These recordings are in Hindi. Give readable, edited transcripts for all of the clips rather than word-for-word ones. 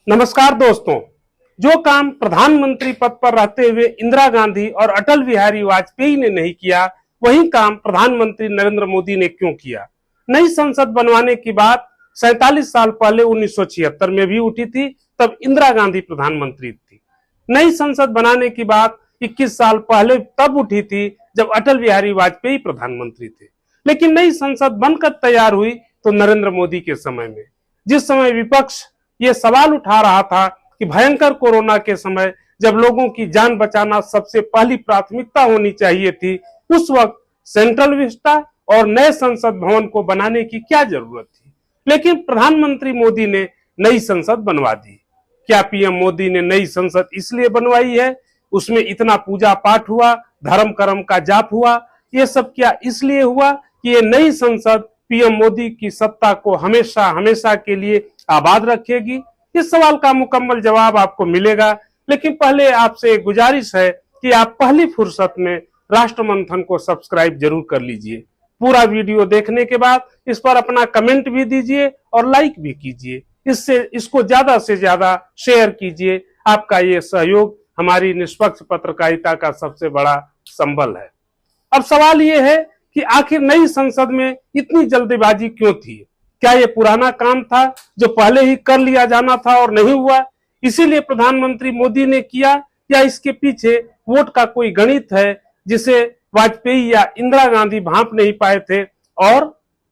नमस्कार दोस्तों। जो काम प्रधानमंत्री पद पर रहते हुए इंदिरा गांधी और अटल बिहारी वाजपेयी ने नहीं किया, वही काम प्रधानमंत्री नरेंद्र मोदी ने क्यों किया। नई संसद बनवाने की बात 47 साल पहले 1976 में भी उठी थी, तब इंदिरा गांधी प्रधानमंत्री थी। नई संसद बनाने की बात 21 साल पहले तब उठी थी जब अटल बिहारी वाजपेयी प्रधानमंत्री थे। लेकिन नई संसद बनकर तैयार हुई तो नरेंद्र मोदी के समय में, जिस समय विपक्ष ये सवाल उठा रहा था कि भयंकर कोरोना के समय जब लोगों की जान बचाना सबसे पहली प्राथमिकता होनी चाहिए थी, उस वक्त सेंट्रल विस्टा और नए संसद भवन को बनाने की क्या जरूरत थी। लेकिन प्रधानमंत्री मोदी ने नई संसद बनवा दी। क्या पीएम मोदी ने नई संसद इसलिए बनवाई है, उसमें इतना पूजा पाठ हुआ, धर्म कर्म का जाप हुआ, ये सब क्या इसलिए हुआ कि ये नई संसद पीएम मोदी की सत्ता को हमेशा हमेशा के लिए आबाद रखेगी? इस सवाल का मुकम्मल जवाब आपको मिलेगा, लेकिन पहले आपसे एक गुजारिश है कि आप पहली फुर्सत में राष्ट्र मंथन को सब्सक्राइब जरूर कर लीजिए। पूरा वीडियो देखने के बाद इस पर अपना कमेंट भी दीजिए और लाइक भी कीजिए। इसको ज्यादा से ज्यादा शेयर कीजिए। आपका ये सहयोग हमारी निष्पक्ष पत्रकारिता का सबसे बड़ा संबल है। अब सवाल ये है कि आखिर नई संसद में इतनी जल्दबाजी क्यों थी? क्या ये पुराना काम था जो पहले ही कर लिया जाना था और नहीं हुआ, इसीलिए प्रधानमंत्री मोदी ने किया, या इसके पीछे वोट का कोई गणित है जिसे वाजपेयी या इंदिरा गांधी भांप नहीं पाए थे और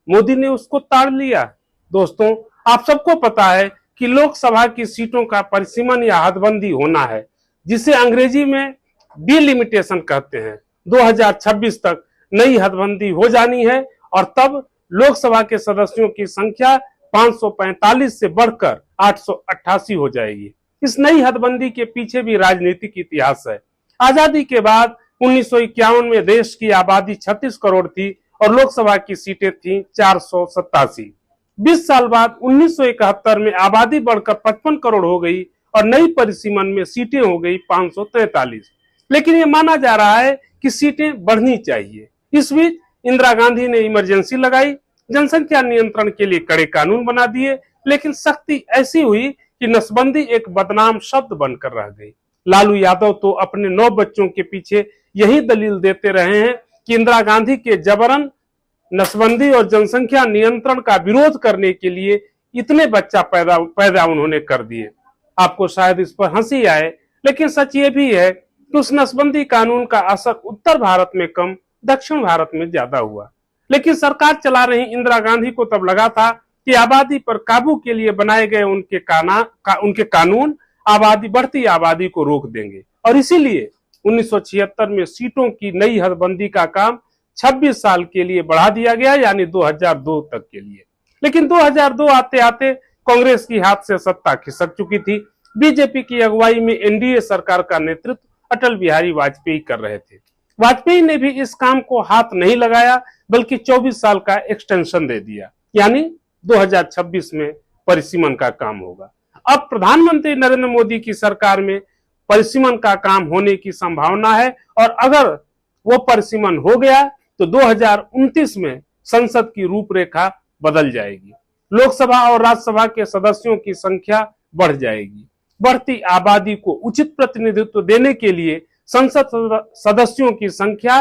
मोदी ने उसको ताड़ लिया? दोस्तों, आप सबको पता है कि लोकसभा की सीटों का परिसीमन या हदबंदी होना है, जिसे अंग्रेजी में डिलिमिटेशन कहते हैं। 2026 तक नई हदबंदी हो जानी है और तब लोकसभा के सदस्यों की संख्या 545 से बढ़कर 888 हो जाएगी। इस नई हदबंदी के पीछे भी राजनीतिक इतिहास है। आजादी के बाद 1951 में देश की आबादी 36 करोड़ थी और लोकसभा की सीटें थीं 487। 20 साल बाद 1971 में आबादी बढ़कर 55 करोड़ हो गई और नई परिसीमन में सीटें हो गई 543। लेकिन ये माना जा रहा है कि सीटें बढ़नी चाहिए। इस बीच इंदिरा गांधी ने इमरजेंसी लगाई, जनसंख्या नियंत्रण के लिए कड़े कानून बना दिए, लेकिन सख्ती ऐसी हुई कि नसबंदी एक बदनाम शब्द बनकर रह गई। लालू यादव तो अपने 9 बच्चों के पीछे यही दलील देते रहे हैं कि इंदिरा गांधी के जबरन नसबंदी और जनसंख्या नियंत्रण का विरोध करने के लिए इतने बच्चा पैदा उन्होंने कर दिए। आपको शायद इस पर हंसी आए, लेकिन सच ये भी है कि उस नसबंदी कानून का असर उत्तर भारत में कम, दक्षिण भारत में ज्यादा हुआ। लेकिन सरकार चला रही इंदिरा गांधी को तब लगा था कि आबादी पर काबू के लिए बनाए गए उनके कानून बढ़ती आबादी को रोक देंगे, और इसीलिए 1976 में सीटों की नई हदबंदी का काम 26 साल के लिए बढ़ा दिया गया, यानी 2002 तक के लिए। लेकिन 2002 आते आते कांग्रेस की हाथ से सत्ता खिसक चुकी थी। बीजेपी की अगुवाई में एनडीए सरकार का नेतृत्व अटल बिहारी वाजपेयी कर रहे थे। वाजपेयी ने भी इस काम को हाथ नहीं लगाया, बल्कि 24 साल का एक्सटेंशन दे दिया, यानी 2026 में परिसीमन का काम होगा। अब प्रधानमंत्री नरेंद्र मोदी की सरकार में परिसीमन का काम होने की संभावना है, और अगर वो परिसीमन हो गया तो 2029 में संसद की रूपरेखा बदल जाएगी। लोकसभा और राज्यसभा के सदस्यों की संख्या बढ़ जाएगी। बढ़ती आबादी को उचित प्रतिनिधित्व देने के लिए संसद सदस्यों की संख्या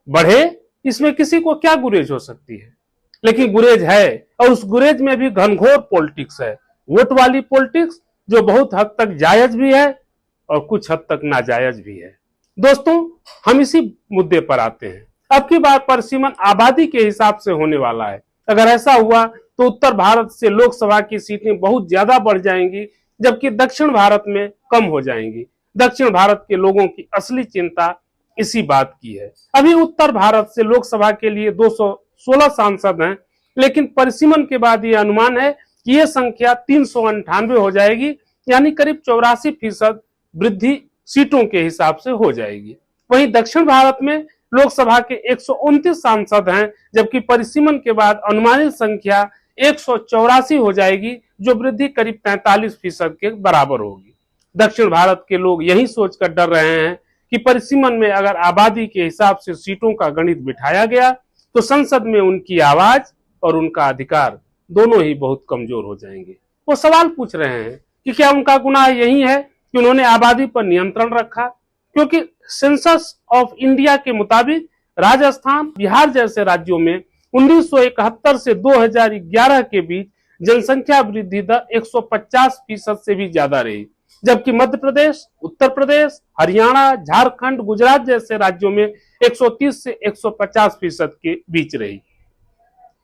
बढ़े, इसमें किसी को क्या गुरेज हो सकती है? लेकिन गुरेज है, और उस गुरेज में भी घनघोर पॉलिटिक्स है, वोट वाली पॉलिटिक्स, जो बहुत हद तक जायज भी है और कुछ हद तक नाजायज भी है। दोस्तों, हम इसी मुद्दे पर आते हैं। अब की बार परिसीमन आबादी के हिसाब से होने वाला है। अगर ऐसा हुआ तो उत्तर भारत से लोकसभा की सीटें बहुत ज्यादा बढ़ जाएंगी, जबकि दक्षिण भारत में कम हो जाएंगी। दक्षिण भारत के लोगों की असली चिंता इसी बात की है। अभी उत्तर भारत से लोकसभा के लिए 216 सांसद हैं, लेकिन परिसीमन के बाद यह अनुमान है कि यह संख्या 398 हो जाएगी, यानी करीब 84% वृद्धि सीटों के हिसाब से हो जाएगी। वहीं दक्षिण भारत में लोकसभा के 129 सांसद हैं, जबकि परिसीमन के बाद अनुमानित संख्या 184 हो जाएगी, जो वृद्धि करीब 45% के बराबर होगी। दक्षिण भारत के लोग यही सोचकर डर रहे हैं कि परिसीमन में अगर आबादी के हिसाब से सीटों का गणित बिठाया गया तो संसद में उनकी आवाज और उनका अधिकार दोनों ही बहुत कमजोर हो जाएंगे। वो सवाल पूछ रहे हैं कि क्या उनका गुनाह यही है कि उन्होंने आबादी पर नियंत्रण रखा? क्योंकि सेंसस ऑफ इंडिया के मुताबिक राजस्थान, बिहार जैसे राज्यों में 1971 से 2011 के बीच जनसंख्या वृद्धि दर 150% से भी ज्यादा रही, जबकि मध्य प्रदेश, उत्तर प्रदेश, हरियाणा, झारखंड, गुजरात जैसे राज्यों में 130 से 150% के बीच रही।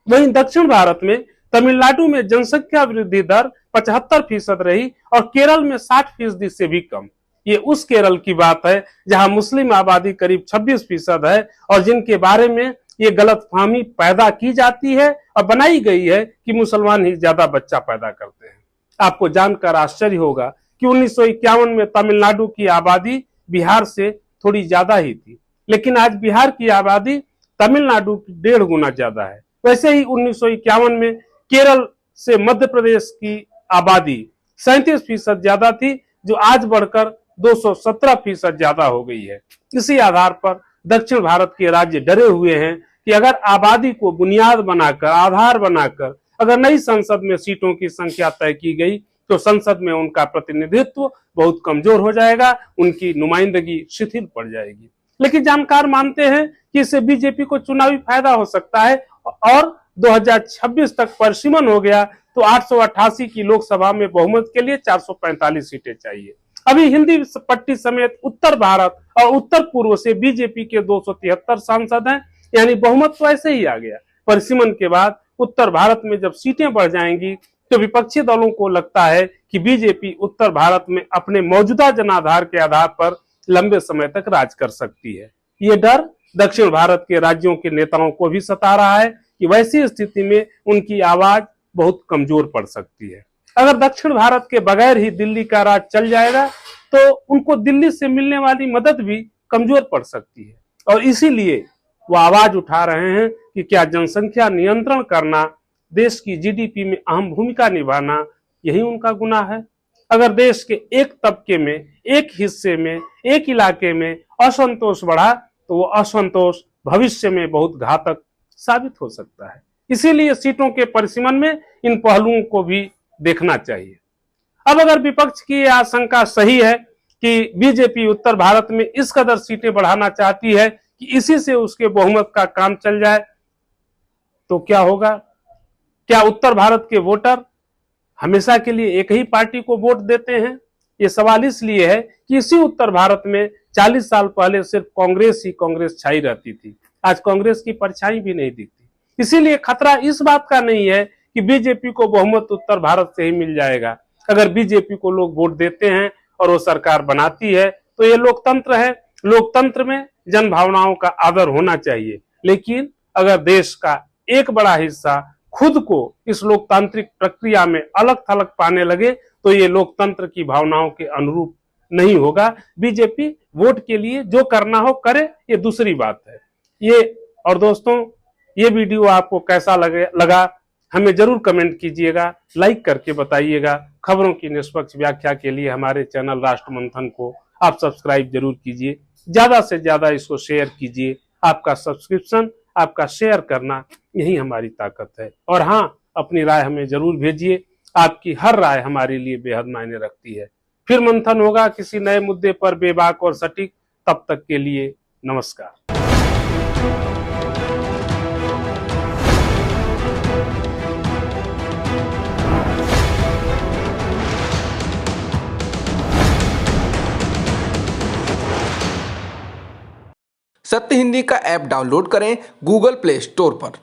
वहीं दक्षिण भारत में तमिलनाडु में जनसंख्या वृद्धि दर 75% रही और केरल में 60% से भी कम। ये उस केरल की बात है जहां मुस्लिम आबादी करीब 26% है और जिनके बारे में ये गलतफहमी पैदा की जाती है और बनाई गई है कि मुसलमान ही ज्यादा बच्चा पैदा करते हैं। आपको जानकर आश्चर्य होगा कि 1951 में तमिलनाडु की आबादी बिहार से थोड़ी ज्यादा ही थी, लेकिन आज बिहार की आबादी तमिलनाडु की 1.5 गुना ज्यादा है। वैसे ही 1951 में केरल से मध्य प्रदेश की आबादी 37% ज्यादा थी, जो आज बढ़कर 217% ज्यादा हो गई है। इसी आधार पर दक्षिण भारत के राज्य डरे हुए हैं कि अगर आबादी को बुनियाद बनाकर, आधार बनाकर अगर नई संसद में सीटों की संख्या तय की गई तो संसद में उनका प्रतिनिधित्व बहुत कमजोर हो जाएगा, उनकी नुमाइंदगी शिथिल पड़ जाएगी। लेकिन जानकार मानते हैं कि इससे बीजेपी को चुनावी फायदा हो सकता है और 2026 तक परिसीमन हो गया तो 888 की लोकसभा में बहुमत के लिए 445 सीटें चाहिए। अभी हिंदी पट्टी समेत उत्तर भारत और उत्तर पूर्व से बीजेपी के 273 सांसद हैं, यानी बहुमत तो ऐसे ही आ गया। परिसीमन के बाद उत्तर भारत में जब सीटें बढ़ जाएंगी तो विपक्षी दलों को लगता है कि बीजेपी उत्तर भारत में अपने मौजूदा जनाधार के आधार पर लंबे समय तक राज कर सकती है। ये डर दक्षिण भारत के राज्यों के नेताओं को भी सता रहा है कि वैसी स्थिति में उनकी आवाज बहुत कमजोर पड़ सकती है। अगर दक्षिण भारत के बगैर ही दिल्ली का राज चल जाएगा तो उनको दिल्ली से मिलने वाली मदद भी कमजोर पड़ सकती है और इसीलिए वो आवाज उठा रहे हैं कि क्या जनसंख्या नियंत्रण करना, देश की जीडीपी में अहम भूमिका निभाना, यही उनका गुनाह है? अगर देश के एक तबके में, एक हिस्से में, एक इलाके में असंतोष बढ़ा तो वो असंतोष भविष्य में बहुत घातक साबित हो सकता है। इसीलिए सीटों के परिसीमन में इन पहलुओं को भी देखना चाहिए। अब अगर विपक्ष की आशंका सही है कि बीजेपी उत्तर भारत में इस कदर सीटें बढ़ाना चाहती है कि इसी से उसके बहुमत का काम चल जाए, तो क्या होगा? क्या उत्तर भारत के वोटर हमेशा के लिए एक ही पार्टी को वोट देते हैं? ये सवाल इसलिए है कि इसी उत्तर भारत में 40 साल पहले सिर्फ कांग्रेस छाई रहती थी। आज कांग्रेस की परछाई भी नहीं दिखती। इसीलिए खतरा इस बात का नहीं है कि बीजेपी को बहुमत उत्तर भारत से ही मिल जाएगा। अगर बीजेपी को लोग वोट देते हैं और वो सरकार बनाती है तो ये लोकतंत्र है। लोकतंत्र में जन भावनाओं का आदर होना चाहिए, लेकिन अगर देश का एक बड़ा हिस्सा खुद को इस लोकतांत्रिक प्रक्रिया में अलग थलग पाने लगे तो ये लोकतंत्र की भावनाओं के अनुरूप नहीं होगा। बीजेपी वोट के लिए जो करना हो करे, ये दूसरी बात है। ये और दोस्तों, ये वीडियो आपको कैसा लगा हमें जरूर कमेंट कीजिएगा, लाइक करके बताइएगा। खबरों की निष्पक्ष व्याख्या के लिए हमारे चैनल राष्ट्र मंथन को आप सब्सक्राइब जरूर कीजिए, ज्यादा से ज्यादा इसको शेयर कीजिए। आपका सब्सक्रिप्शन, आपका शेयर करना, यही हमारी ताकत है। और हाँ, अपनी राय हमें जरूर भेजिए। आपकी हर राय हमारे लिए बेहद मायने रखती है। फिर मंथन होगा किसी नए मुद्दे पर, बेबाक और सटीक। तब तक के लिए नमस्कार। सत्य हिंदी का ऐप डाउनलोड करें गूगल प्ले स्टोर पर।